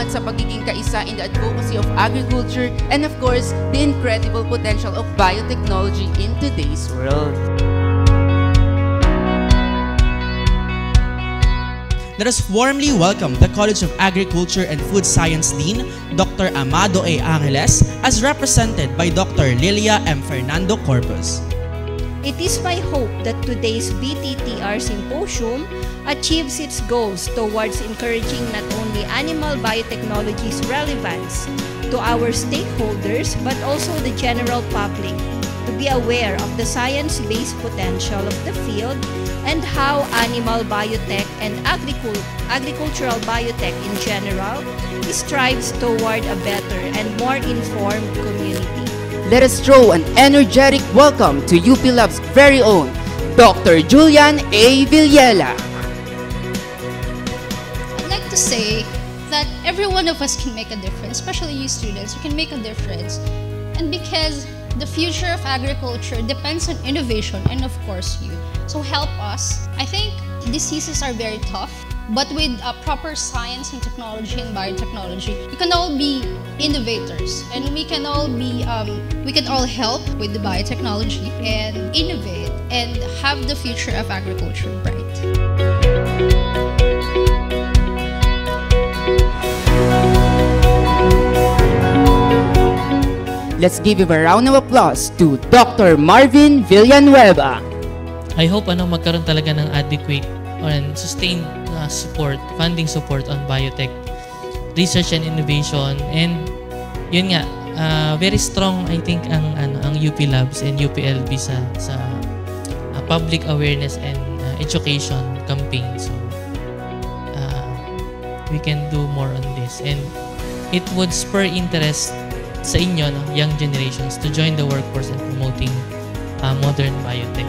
at sa pagiging kaisa in the advocacy of agriculture and of course, the incredible potential of biotechnology in today's world. Let us warmly welcome the College of Agriculture and Food Science Dean, Dr. Amado A. Angeles, as represented by Dr. Lilia M. Fernando Corpus. It is my hope that today's BTTR Symposium achieves its goals towards encouraging not only animal biotechnology's relevance to our stakeholders but also the general public to be aware of the science-based potential of the field and how animal biotech and agricultural biotech in general strives toward a better and more informed community. Let us throw an energetic welcome to UP Lab's very own Dr. Julian A. Villela. I'd like to say that every one of us can make a difference, especially you students. You can make a difference. And because the future of agriculture depends on innovation and of course you. So help us. I think diseases are very tough, but with proper science and technology and biotechnology, we can all be innovators and we can all help with the biotechnology and innovate and have the future of agriculture bright. Let's give a round of applause to Dr. Marvin Villanueva. I hope magkaroon talaga ng adequate and sustained funding support on biotech research and innovation, and yun nga very strong I think ang UP Labs and UPLB sa public awareness and education campaign. So we can do more on this and it would spur interest sa inyo, young generations, to join the workforce in promoting modern biotech.